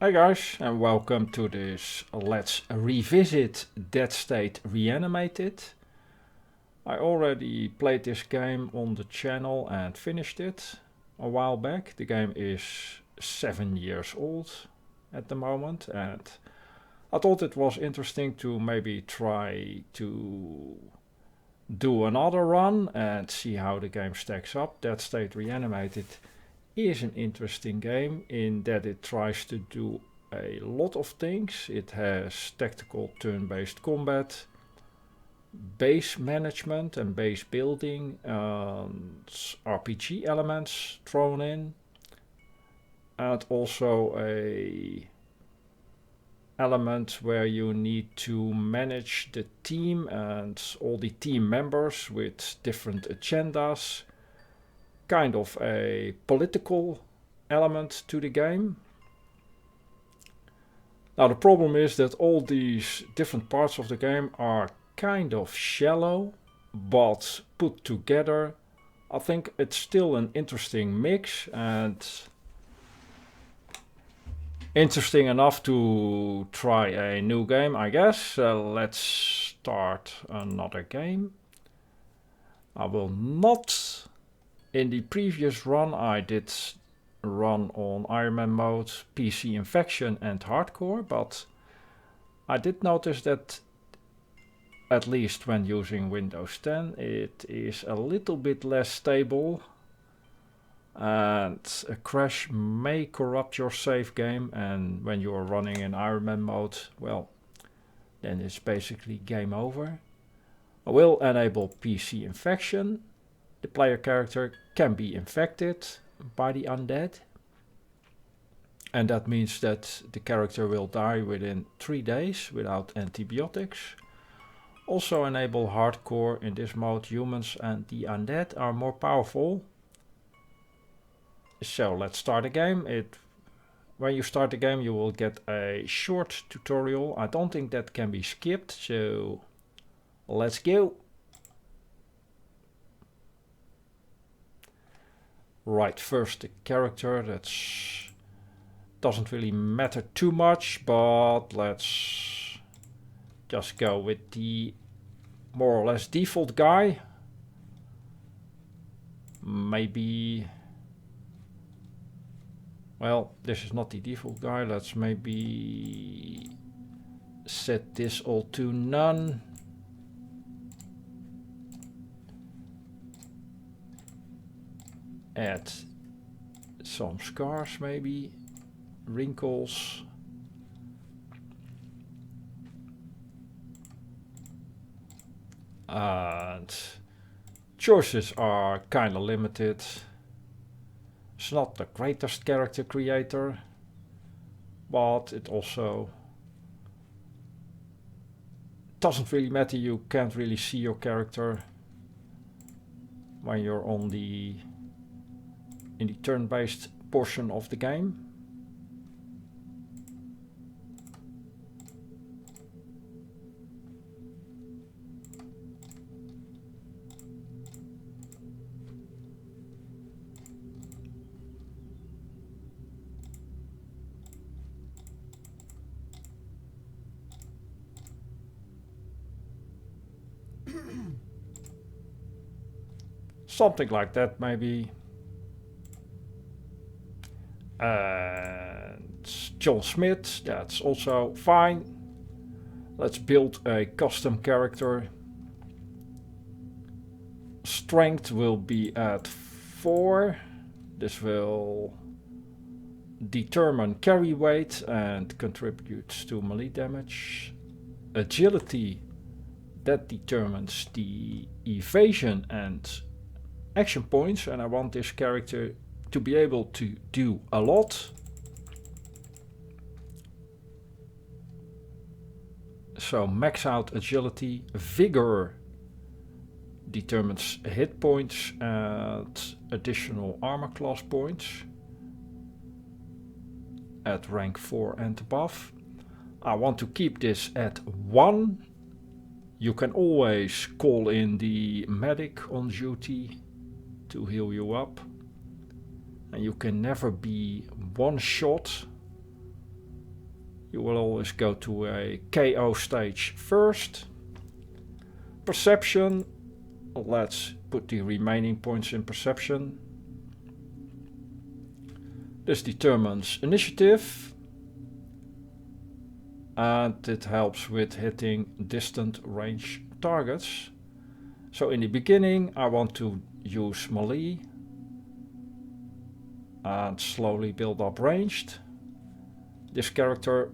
Hi guys, and welcome to this Let's Revisit Dead State Reanimated. I already played this game on the channel and finished it a while back. The game is 7 years old at the moment, and I thought it was interesting to maybe try to do another run and see how the game stacks up. Dead State Reanimated is an interesting game in that it tries to do a lot of things. It has tactical turn-based combat, base management and base building, RPG elements thrown in, and also a element where you need to manage the team and all the team members with different agendas. Kind of a political element to the game. Now the problem is that all these different parts of the game are kind of shallow, but put together I think it's still an interesting mix and interesting enough to try a new game, I guess. Let's start another game. I will not... In the previous run I did run on Ironman mode, PC Infection and Hardcore, but I did notice that at least when using Windows 10 it is a little bit less stable and a crash may corrupt your save game, and when you are running in Ironman mode, well, then it's basically game over. I will enable PC Infection. The player character can be infected by the undead, and that means that the character will die within 3 days without antibiotics. Also enable hardcore. In this mode humans and the undead are more powerful. So let's start the game. When you start the game you will get a short tutorial. I don't think that can be skipped, so let's go. Right, first the character, that doesn't really matter too much, but let's just go with the more or less default guy. Maybe, well, this is not the default guy. Let's maybe set this all to none. Add some scars, maybe wrinkles, and choices are kind of limited. It's not the greatest character creator, but it also doesn't really matter. You can't really see your character when you're on in the turn-based portion of the game. Something like that maybe. And John Smith, that's also fine. Let's build a custom character. Strength will be at 4. This will determine carry weight and contributes to melee damage. Agility, that determines the evasion and action points, and I want this character to be able to do a lot. So max out agility. Vigor determines hit points and additional armor class points at rank 4 and above. I want to keep this at 1. You can always call in the medic on duty to heal you up. And you can never be one shot You will always go to a KO stage first. Perception. Let's put the remaining points in perception. This determines initiative. And it helps with hitting distant range targets. So in the beginning I want to use melee and slowly build up ranged. This character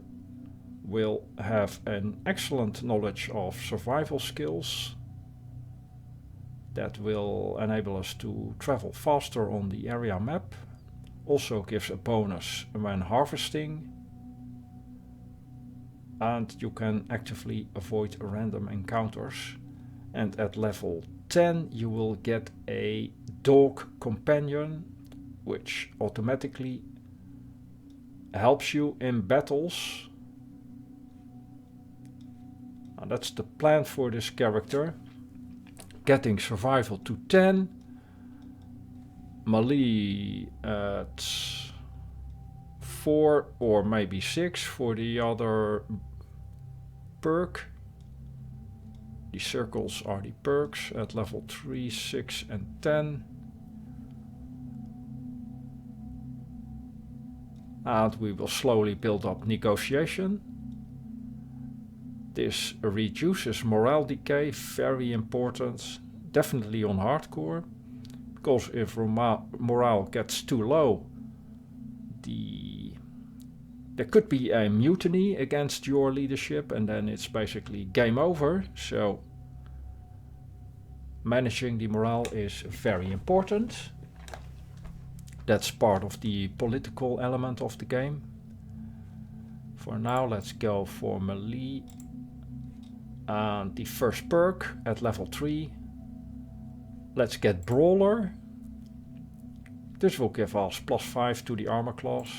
will have an excellent knowledge of survival skills that will enable us to travel faster on the area map. Also gives a bonus when harvesting. And you can actively avoid random encounters. And at level 10 you will get a dog companion, which automatically helps you in battles. And that's the plan for this character. Getting survival to 10. Melee at 4 or maybe 6 for the other perk. The circles are the perks at level 3, 6 and 10. And we will slowly build up negotiation. This reduces morale decay, very important, definitely on hardcore. Because if morale gets too low, there could be a mutiny against your leadership and then it's basically game over. So managing the morale is very important. That's part of the political element of the game. For now, let's go for melee. And the first perk at level 3. Let's get Brawler. This will give us +5 to the armor class.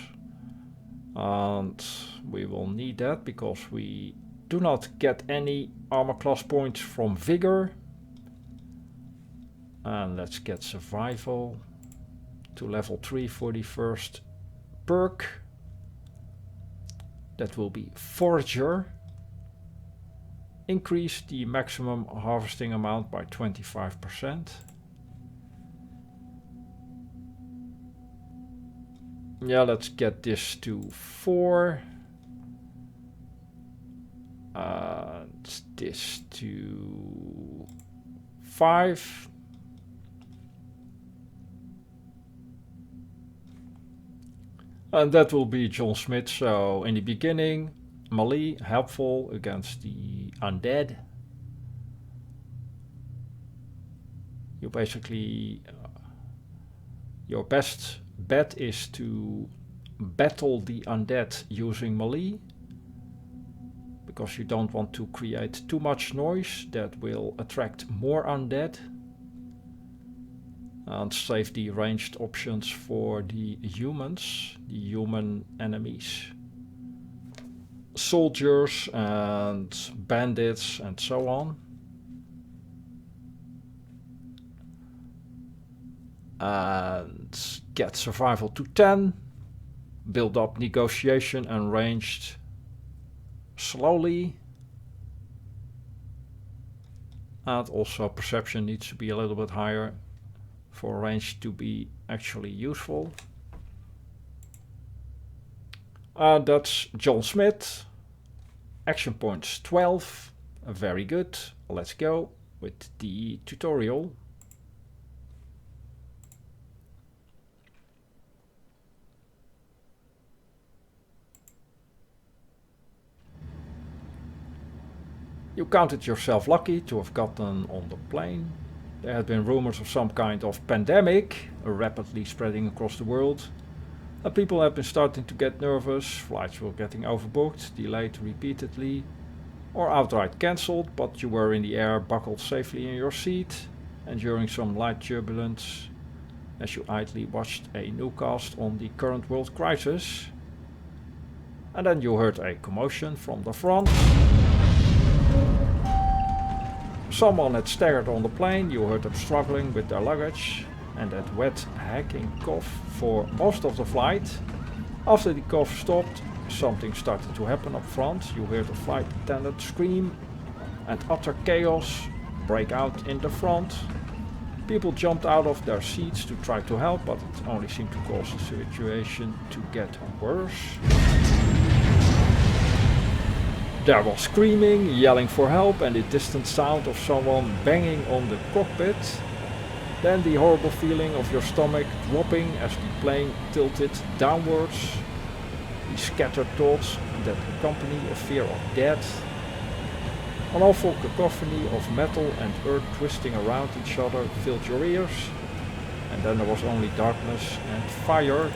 And we will need that because we do not get any armor class points from Vigor. And let's get Survival to level 3 for the first perk. That will be Forager. Increase the maximum harvesting amount by 25%. Yeah, let's get this to 4. This to 5. And that will be John Smith. So in the beginning, melee, helpful against the undead. You basically, your best bet is to battle the undead using melee. Because you don't want to create too much noise that will attract more undead. And save the ranged options for the humans, the human enemies. Soldiers and bandits and so on. And get survival to 10. Build up negotiation and ranged slowly. And also perception needs to be a little bit higher for range to be actually useful. That's John Smith. Action points 12. Very good. Let's go with the tutorial. You counted yourself lucky to have gotten on the plane. There had been rumors of some kind of pandemic rapidly spreading across the world. And people have been starting to get nervous, flights were getting overbooked, delayed repeatedly, or outright cancelled, but you were in the air buckled safely in your seat, enduring some light turbulence as you idly watched a newscast on the current world crisis. And then you heard a commotion from the front. Someone had staggered on the plane, you heard them struggling with their luggage, and that wet hacking cough for most of the flight. After the cough stopped, something started to happen up front. You hear the flight attendant scream and utter chaos break out in the front. People jumped out of their seats to try to help, but it only seemed to cause the situation to get worse. There was screaming, yelling for help, and the distant sound of someone banging on the cockpit. Then the horrible feeling of your stomach dropping as the plane tilted downwards. The scattered thoughts that accompany a fear of death. An awful cacophony of metal and earth twisting around each other filled your ears. And then there was only darkness and fire.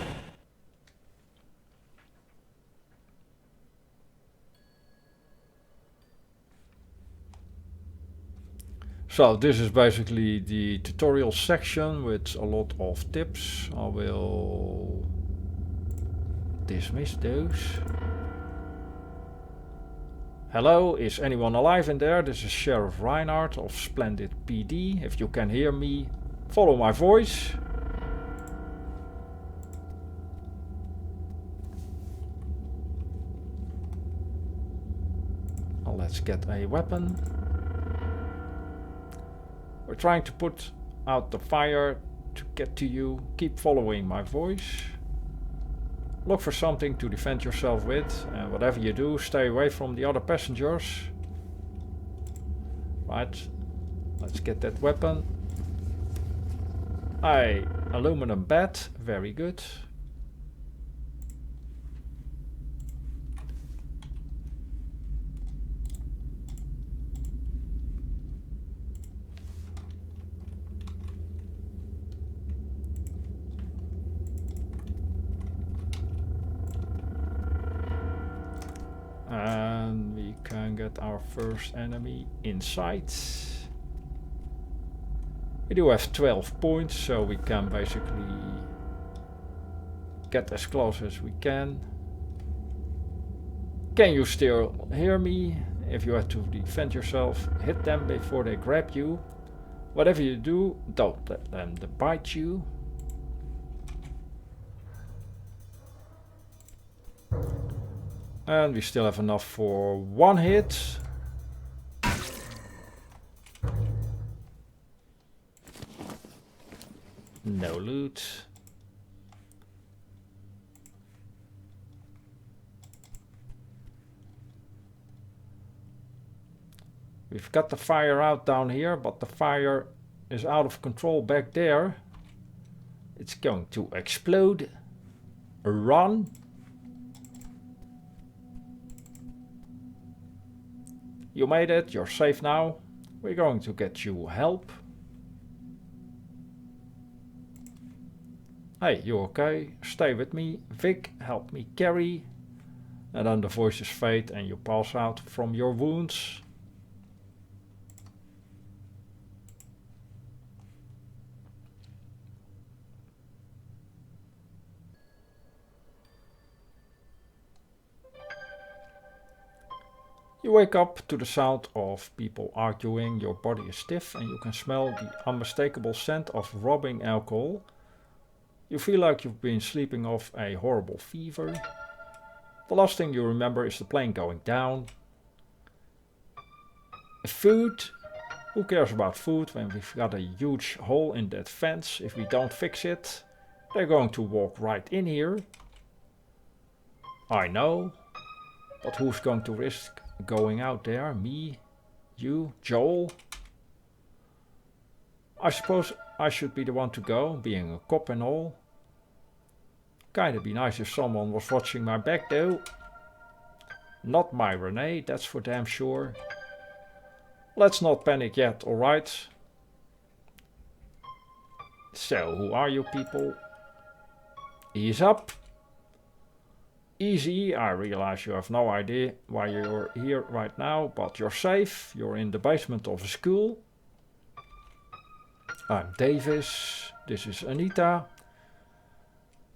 So this is basically the tutorial section with a lot of tips. I will dismiss those. Hello, is anyone alive in there? This is Sheriff Reinhardt of Splendid PD. If you can hear me, follow my voice. Well, let's get a weapon. We're trying to put out the fire to get to you. Keep following my voice. Look for something to defend yourself with, and whatever you do, stay away from the other passengers. Right, let's get that weapon. Aluminum bat, very good. And we can get our first enemy in sight. We do have 12 points, so we can basically get as close as we can. Can you still hear me? If you have to defend yourself, hit them before they grab you. Whatever you do, don't let them bite you. And we still have enough for one hit. No loot. We've got the fire out down here, but the fire is out of control back there. It's going to explode. Run. You made it, you're safe now. We're going to get you help. Hey, you okay? Stay with me. Vic, help me carry. And then the voices fade and you pass out from your wounds. You wake up to the sound of people arguing, your body is stiff and you can smell the unmistakable scent of rubbing alcohol. You feel like you've been sleeping off a horrible fever. The last thing you remember is the plane going down. Food? Who cares about food when we've got a huge hole in that fence? If we don't fix it, they're going to walk right in here. I know, but who's going to risk going out there? Me? You? Joel? I suppose I should be the one to go, being a cop and all. Kinda be nice if someone was watching my back though. Not my Renee, that's for damn sure. Let's not panic yet, alright? So, who are you people? Ease up. Easy, I realize you have no idea why you're here right now, but you're safe. You're in the basement of a school. I'm Davis. This is Anita.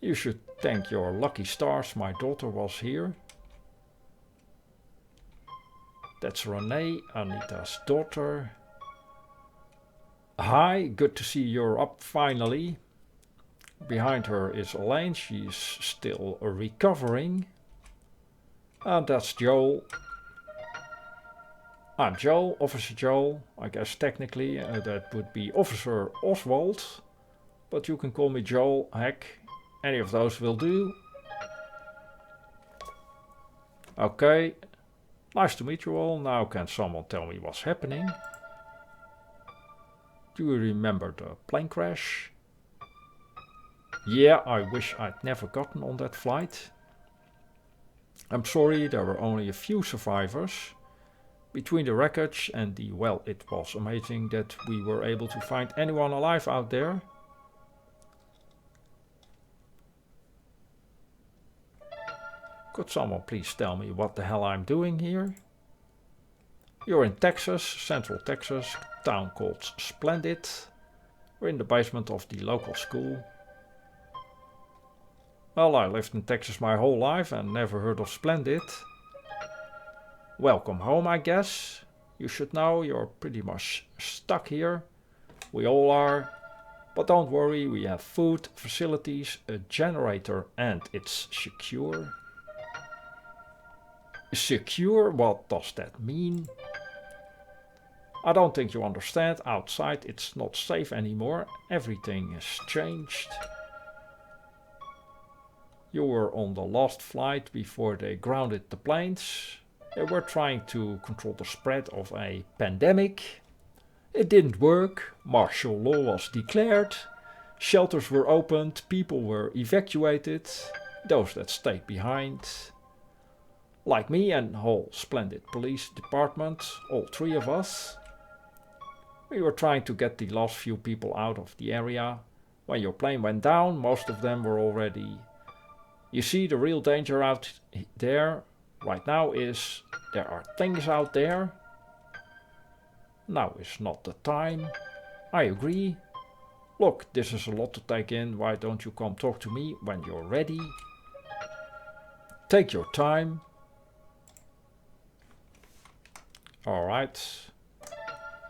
You should thank your lucky stars my daughter was here. That's Renee, Anita's daughter. Hi, good to see you're up finally. Behind her is Elaine, she's still recovering. And that's Joel. I'm Joel, Officer Joel. I guess technically that would be Officer Oswald. But you can call me Joel, heck. Any of those will do. Okay. Nice to meet you all. Now can someone tell me what's happening? Do you remember the plane crash? Yeah, I wish I'd never gotten on that flight. I'm sorry, there were only a few survivors. Between the wreckage and the, well, it was amazing that we were able to find anyone alive out there. Could someone please tell me what the hell I'm doing here? You're in Texas, Central Texas, a town called Splendid. We're in the basement of the local school. Well, I lived in Texas my whole life and never heard of Splendid. Welcome home, I guess. You should know you're pretty much stuck here. We all are. But don't worry, we have food, facilities, a generator, and it's secure. Secure? What does that mean? I don't think you understand. Outside it's not safe anymore. Everything is changed. You were on the last flight before they grounded the planes. They were trying to control the spread of a pandemic. It didn't work. Martial law was declared. Shelters were opened. People were evacuated. Those that stayed behind. Like me and the whole Splendid police department, all three of us. We were trying to get the last few people out of the area. When your plane went down, most of them were already... You see, the real danger out there right now is there are things out there. Now is not the time. I agree. Look, this is a lot to take in. Why don't you come talk to me when you're ready? Take your time. Alright.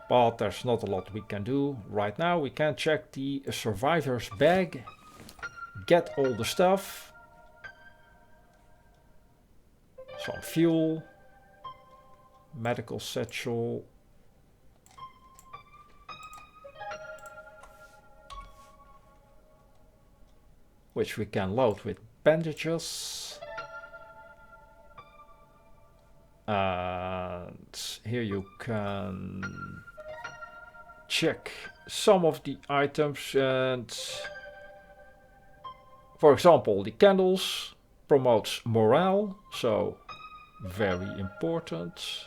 But there's not a lot we can do. Right now we can check the survivor's bag. Get all the stuff. Some fuel. Medical satchel. Which we can load with bandages. And here you can check some of the items, and for example the candles promotes morale, so very important,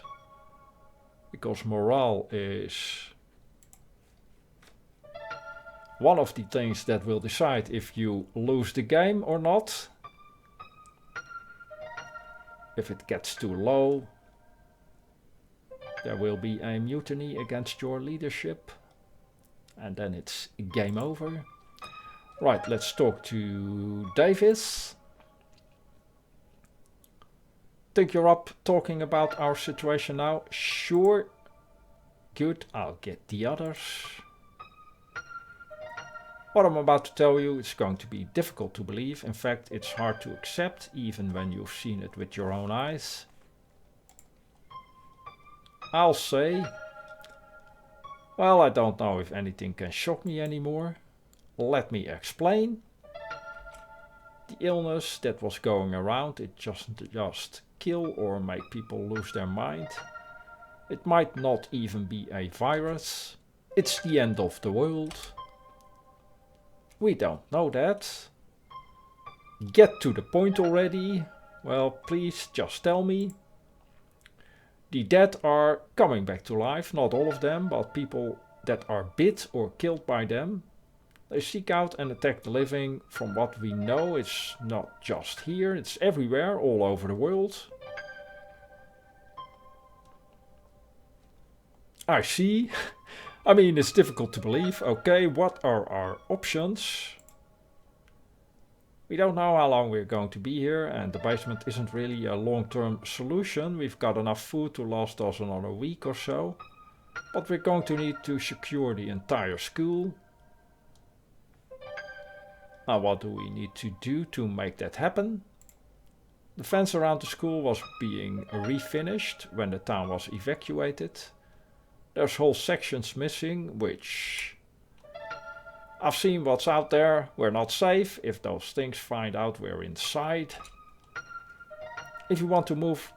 because morale is one of the things that will decide if you lose the game or not. If it gets too low, there will be a mutiny against your leadership. And then it's game over. Right, let's talk to Davis. Think you're up talking about our situation now? Sure. Good, I'll get the others. What I'm about to tell you is going to be difficult to believe. In fact, it's hard to accept, even when you've seen it with your own eyes. I'll say, well, I don't know if anything can shock me anymore. Let me explain. The illness that was going around, it doesn't just kill or make people lose their mind. It might not even be a virus. It's the end of the world. We don't know that. Get to the point already. Well, please just tell me. The dead are coming back to life. Not all of them, but people that are bit or killed by them. They seek out and attack the living. From what we know, it's not just here. It's everywhere, all over the world. I see. I mean, it's difficult to believe. Okay, what are our options? We don't know how long we're going to be here, and the basement isn't really a long-term solution. We've got enough food to last us another week or so. But we're going to need to secure the entire school. Now, what do we need to do to make that happen? The fence around the school was being refinished when the town was evacuated. There's whole sections missing, which... I've seen what's out there. We're not safe if those things find out we're inside. If you want to move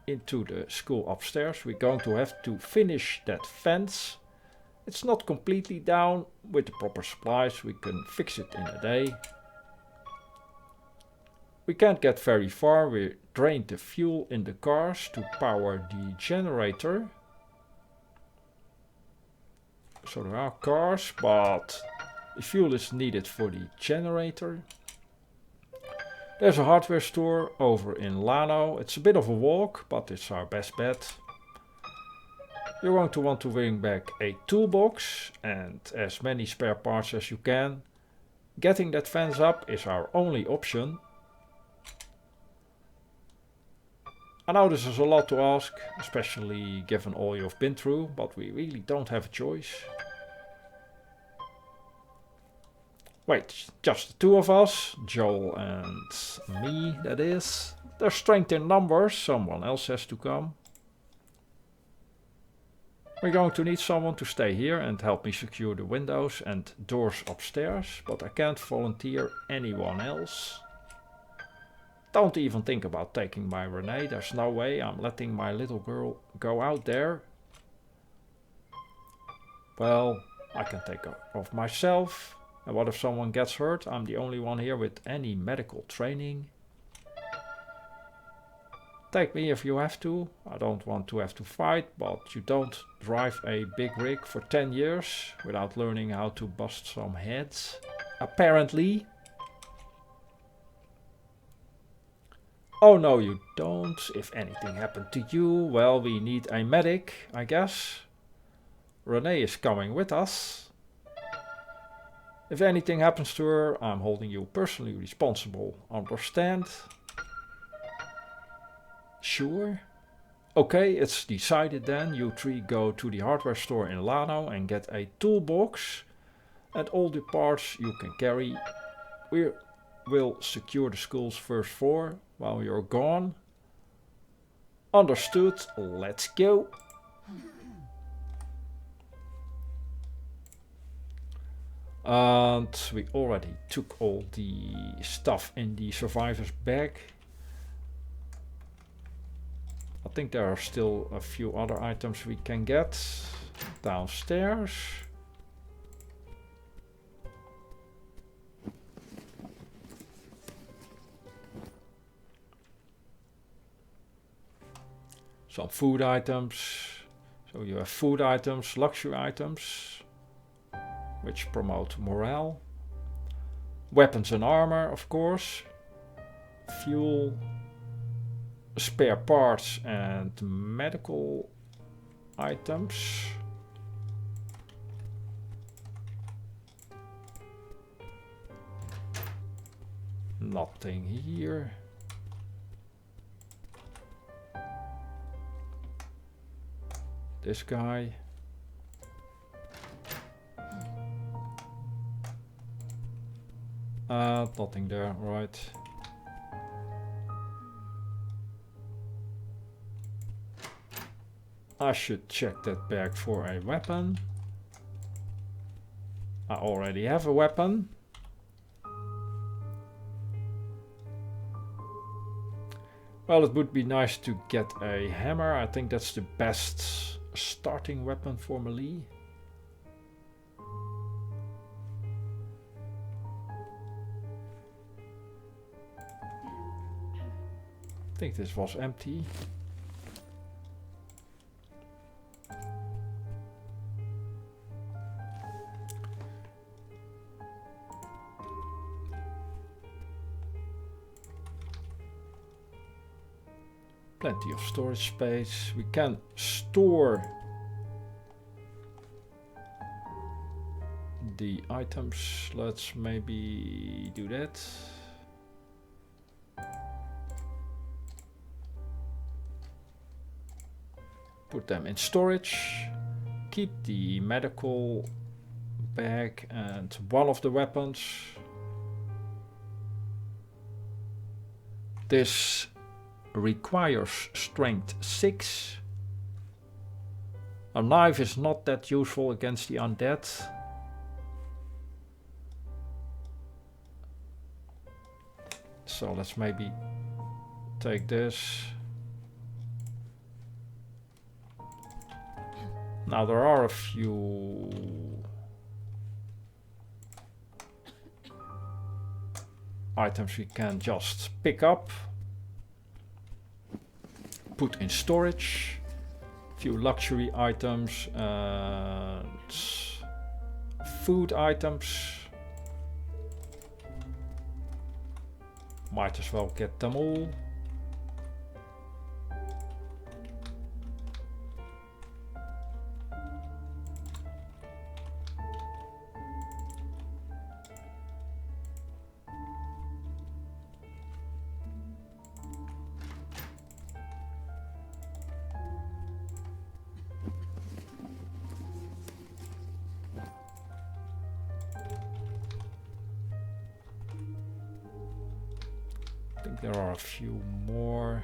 into the school upstairs, we're going to have to finish that fence. It's not completely down. With the proper supplies, we can fix it in a day. We can't get very far. We drained the fuel in the cars to power the generator. So there are cars, but the fuel is needed for the generator. There's a hardware store over in Lano. It's a bit of a walk, but it's our best bet. You're going to want to bring back a toolbox and as many spare parts as you can. Getting that fence up is our only option. I know this is a lot to ask, especially given all you've been through, but we really don't have a choice. Wait, just the two of us, Joel and me, that is. There's strength in numbers, someone else has to come. We're going to need someone to stay here and help me secure the windows and doors upstairs, but I can't volunteer anyone else. Don't even think about taking my Renee, there's no way I'm letting my little girl go out there. Well, I can take care of myself. And what if someone gets hurt? I'm the only one here with any medical training. Take me if you have to. I don't want to have to fight, but you don't drive a big rig for 10 years without learning how to bust some heads. Apparently. Oh no, you don't. If anything happened to you, well, we need a medic, I guess. Renee is coming with us. If anything happens to her, I'm holding you personally responsible. Understand? Sure. Okay, it's decided then. You three go to the hardware store in Lano and get a toolbox and all the parts you can carry. We will secure the school's first floor while you're gone. Understood. Let's go. And we already took all the stuff in the survivor's bag. I think there are still a few other items we can get downstairs. Some food items. So you have food items, luxury items, which promote morale. Weapons and armor, of course. Fuel, spare parts and medical items. Nothing here. This guy. Nothing there, right. I should check that bag for a weapon. I already have a weapon. Well, it would be nice to get a hammer. I think that's the best starting weapon for melee. I think this was empty. Plenty of storage space. We can store the items. Let's maybe do that. Put them in storage. Keep the medical bag and one of the weapons. This requires strength 6. A knife is not that useful against the undead. So let's maybe take this. Now there are a few items we can just pick up, put in storage. Few luxury items and food items. Might as well get them all. I think there are a few more.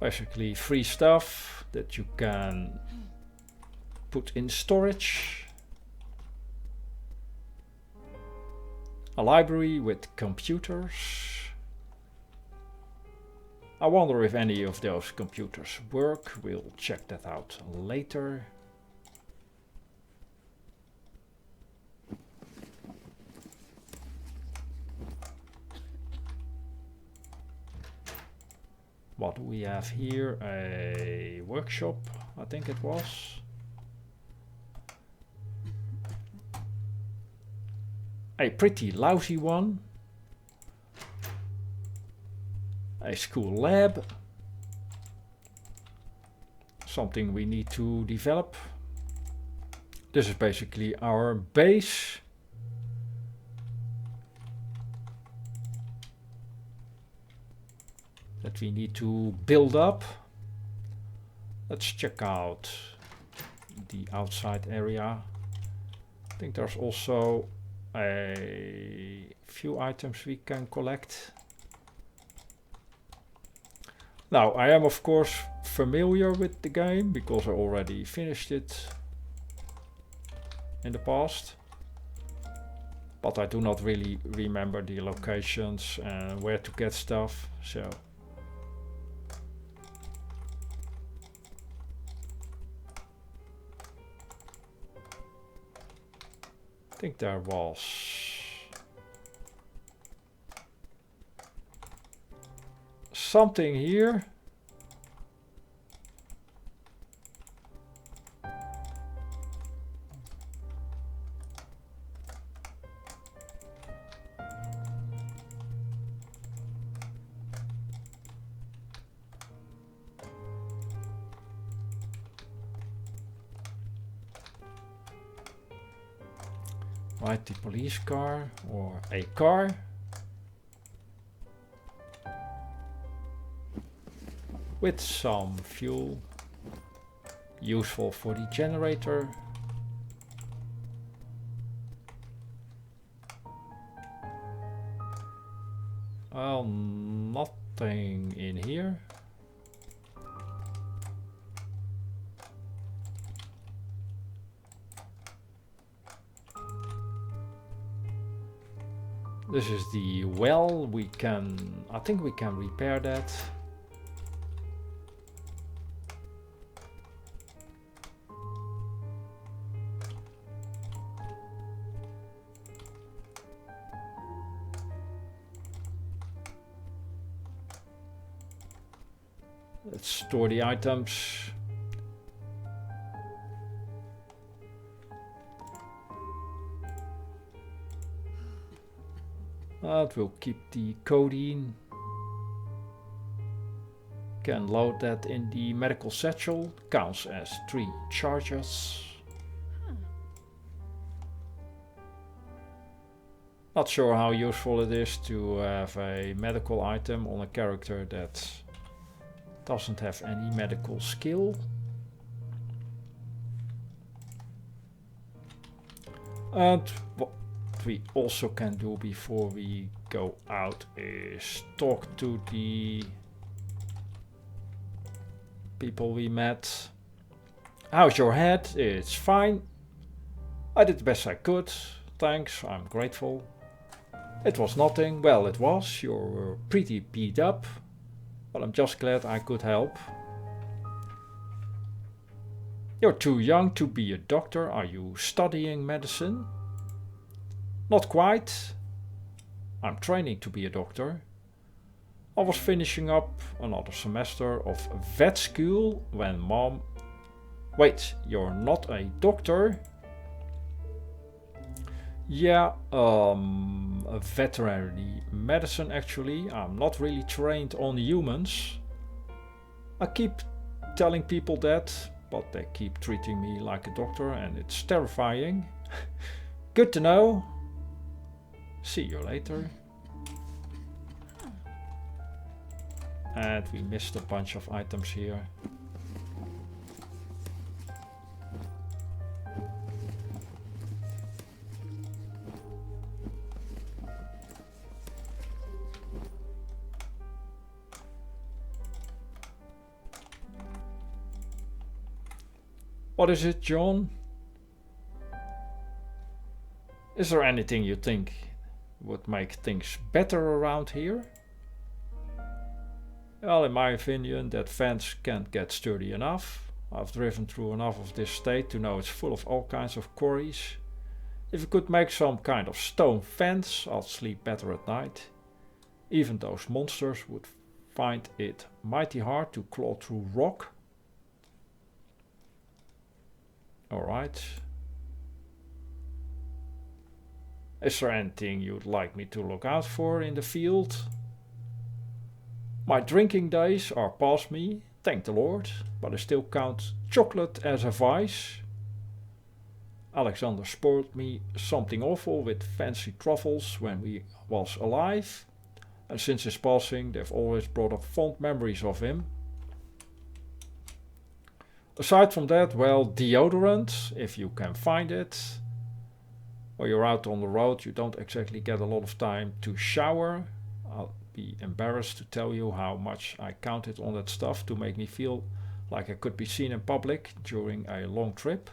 Basically free stuff that you can put in storage. A library with computers. I wonder if any of those computers work. We'll check that out later. What do we have here? A workshop, I think it was. A pretty lousy one. A school lab. Something we need to develop. This is basically our base. That we need to build up. Let's check out the outside area. I think there's also a few items we can collect. Now, I am of course familiar with the game because I already finished it in the past. But I do not really remember the locations and where to get stuff, so. I think there was something here. Right, the police car or a car. With some fuel, useful for the generator. Well, nothing in here. This is the well. I think we can repair that. Let's store the items. It will keep the codeine. Can load that in the medical satchel. Counts as 3 charges. Not sure how useful it is to have a medical item on a character that Doesn't have any medical skill. And what we also can do before we go out is talk to the people we met. How's your head? It's fine. I did the best I could. Thanks, I'm grateful. It was nothing. Well, it was. You're pretty beat up. But I'm just glad I could help. You're too young to be a doctor. Are you studying medicine? Not quite. I'm training to be a doctor. I was finishing up another semester of vet school when Mom... Wait, you're not a doctor? Yeah, a veterinary medicine actually. I'm not really trained on humans. I keep telling people that, but they keep treating me like a doctor and it's terrifying. Good to know. See you later. And we missed a bunch of items here. What is it, John? Is there anything you think would make things better around here? Well, in my opinion, that fence can't get sturdy enough. I've driven through enough of this state to know it's full of all kinds of quarries. If you could make some kind of stone fence, I'll sleep better at night. Even those monsters would find it mighty hard to claw through rock. Alright. Is there anything you'd like me to look out for in the field? My drinking days are past me, thank the Lord, but I still count chocolate as a vice. Alexander spoiled me something awful with fancy truffles when we was alive, and since his passing they've always brought up fond memories of him. Aside from that, well, deodorant, if you can find it. When you're out on the road, you don't exactly get a lot of time to shower. I'll be embarrassed to tell you how much I counted on that stuff to make me feel like I could be seen in public during a long trip.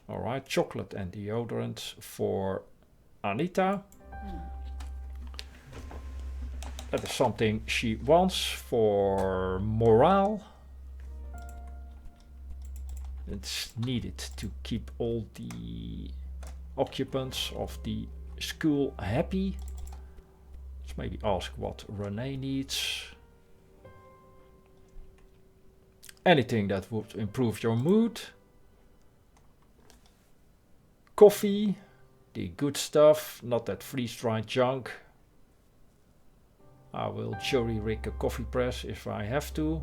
Alright, chocolate and deodorant for Anita. That is something she wants for morale. It's needed to keep all the occupants of the school happy. Let's maybe ask what Renee needs. Anything that would improve your mood. Coffee, the good stuff, not that freeze-dried junk. I will jury-rig a coffee press if I have to.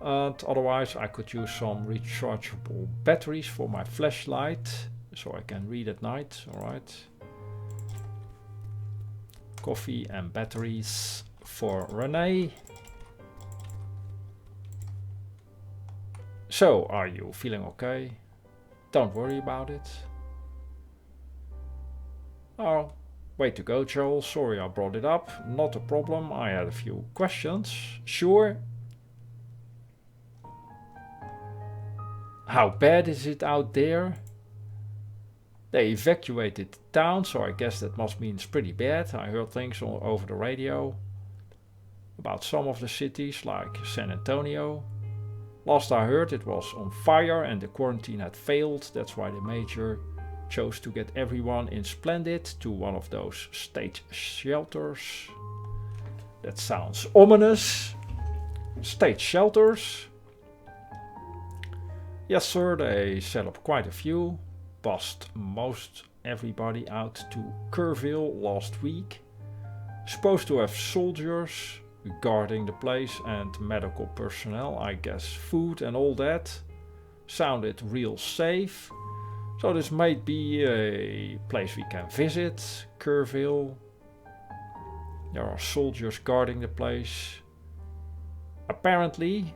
And otherwise I could use some rechargeable batteries for my flashlight so I can read at night. Alright. Coffee and batteries for Renee. So, are you feeling okay? Don't worry about it. Oh, way to go, Joel. Sorry I brought it up. Not a problem. I had a few questions. Sure. How bad is it out there? They evacuated the town, so I guess that must mean it's pretty bad. I heard things all over the radio about some of the cities, like San Antonio. Last I heard it was on fire and the quarantine had failed. That's why the major chose to get everyone in Splendid to one of those state shelters. That sounds ominous. State shelters. Yes sir, they set up quite a few, bussed most everybody out to Kerrville last week. Supposed to have soldiers guarding the place and medical personnel, I guess food and all that. Sounded real safe. So this might be a place we can visit, Kerrville. There are soldiers guarding the place. Apparently.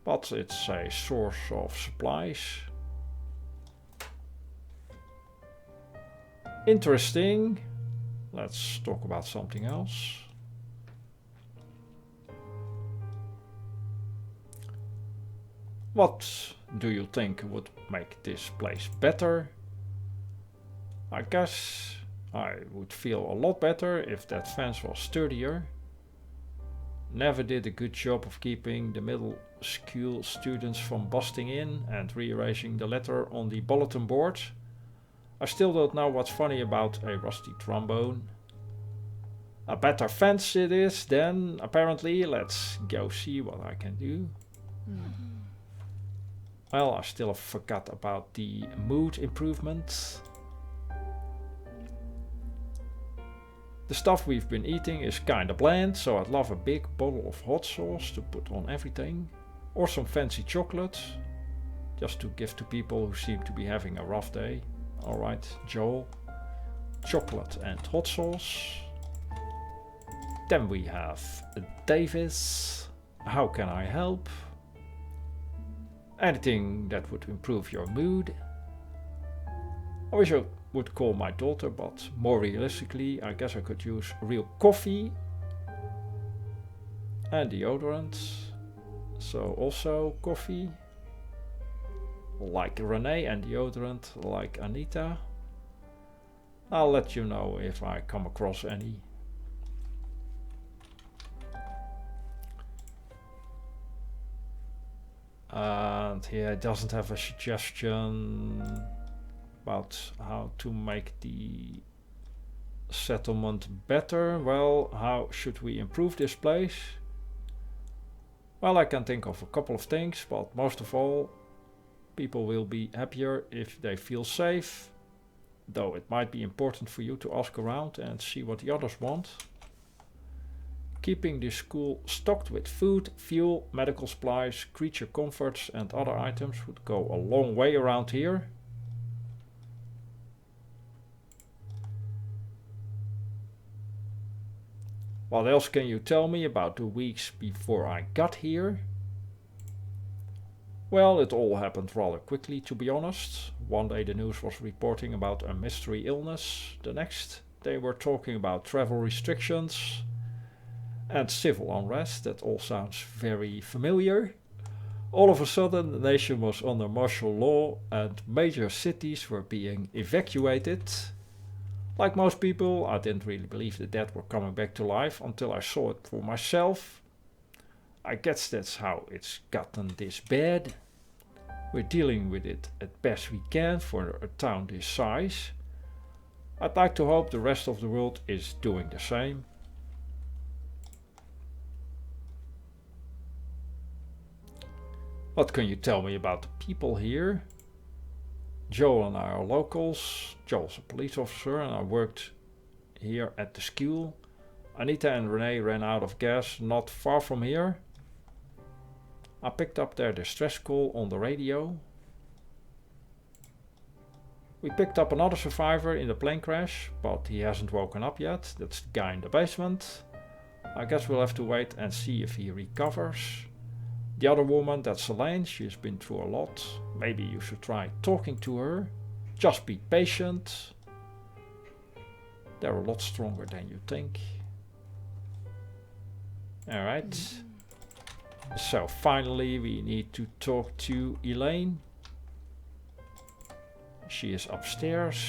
But it's a source of supplies. Interesting. Let's talk about something else. What do you think would make this place better? I guess I would feel a lot better if that fence was sturdier. Never did a good job of keeping the middle school students from busting in and rearranging the letter on the bulletin board. I still don't know what's funny about a rusty trombone. A better fence it is then, apparently. Let's go see what I can do. Well, I still forgot about the mood improvement. The stuff we've been eating is kinda bland, so I'd love a big bottle of hot sauce to put on everything. Or some fancy chocolate, just to give to people who seem to be having a rough day. Alright, Joel. Chocolate and hot sauce. Then we have Davis. How can I help? Anything that would improve your mood. I wish I would call my daughter, but more realistically, I guess I could use real coffee and deodorant. So also coffee, like Renee, and deodorant like Anita. I'll let you know if I come across any. And here it doesn't have a suggestion about how to make the settlement better. Well, how should we improve this place? Well, I can think of a couple of things, but most of all, people will be happier if they feel safe. Though it might be important for you to ask around and see what the others want. Keeping the school stocked with food, fuel, medical supplies, creature comforts and other items would go a long way around here. What else can you tell me about the weeks before I got here? Well, it all happened rather quickly, to be honest. One day the news was reporting about a mystery illness. The next they were talking about travel restrictions and civil unrest. That all sounds very familiar. All of a sudden the nation was under martial law and major cities were being evacuated. Like most people, I didn't really believe the dead were coming back to life until I saw it for myself. I guess that's how it's gotten this bad. We're dealing with it as best we can for a town this size. I'd like to hope the rest of the world is doing the same. What can you tell me about the people here? Joel and I are locals. Joel's a police officer and I worked here at the school. Anita and Renee ran out of gas not far from here. I picked up their distress call on the radio. We picked up another survivor in the plane crash, but he hasn't woken up yet. That's the guy in the basement. I guess we'll have to wait and see if he recovers. The other woman, that's Elaine, she's been through a lot. Maybe you should try talking to her. Just be patient. They're a lot stronger than you think. Alright. So finally we need to talk to Elaine. She is upstairs.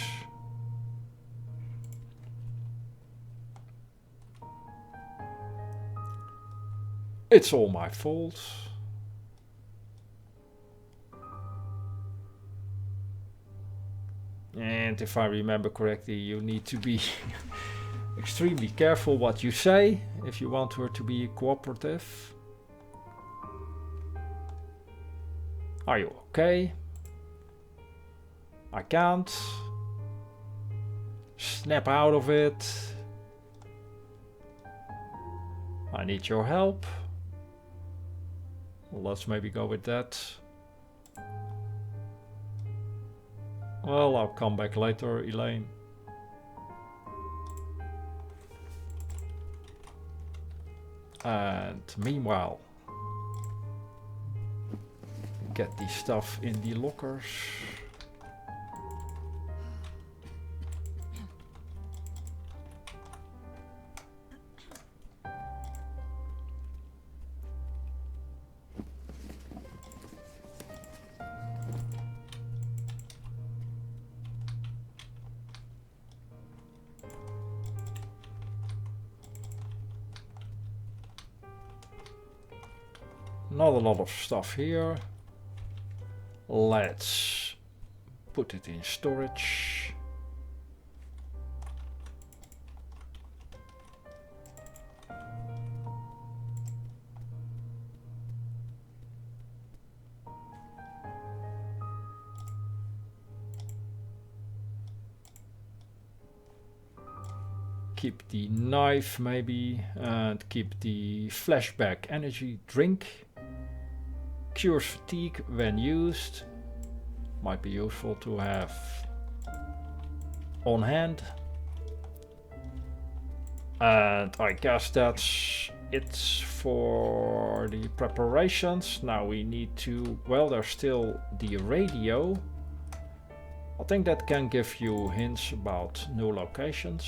It's all my fault. And if I remember correctly, you need to be extremely careful what you say if you want her to be cooperative. Are you okay? I can't. Snap out of it. I need your help. Well, let's maybe go with that. Well, I'll come back later, Elaine. And meanwhile, get the stuff in the lockers. Not a lot of stuff here. Let's put it in storage. Keep the knife maybe, and keep the flashback energy drink. Cures fatigue when used. Might be useful to have on hand. And I guess that's it for the preparations. Now we need to, well, there's still the radio. I think that can give you hints about new locations.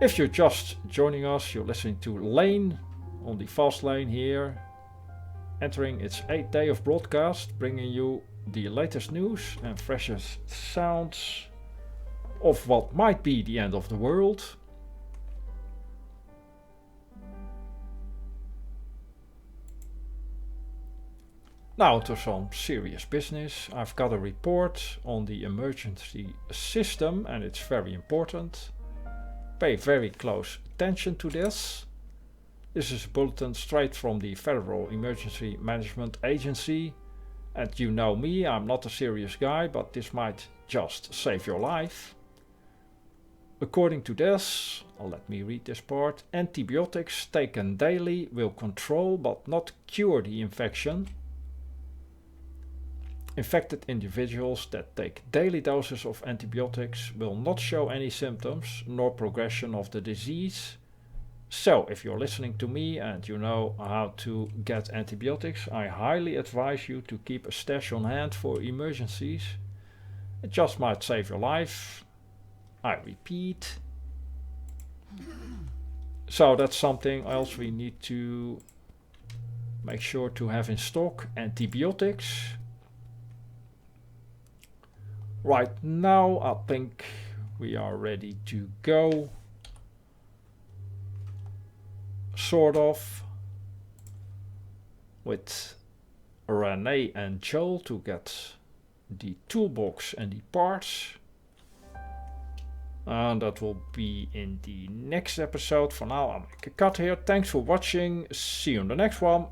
If you're just joining us, you're listening to Lane on the fast lane here, entering its 8th day of broadcast, bringing you the latest news and freshest sounds of what might be the end of the world. Now to some serious business. I've got a report on the emergency system and it's very important. Pay very close attention to this. This is a bulletin straight from the Federal Emergency Management Agency. And you know me, I'm not a serious guy, but this might just save your life. According to this, let me read this part, antibiotics taken daily will control but not cure the infection. Infected individuals that take daily doses of antibiotics will not show any symptoms nor progression of the disease. So, if you're listening to me and you know how to get antibiotics, I highly advise you to keep a stash on hand for emergencies. It just might save your life. I repeat. So that's something else we need to make sure to have in stock. Antibiotics. Right now, I think we are ready to go. Sort of. With Renee and Joel to get the toolbox and the parts. And that will be in the next episode. For now, I'll make a cut here. Thanks for watching. See you in the next one.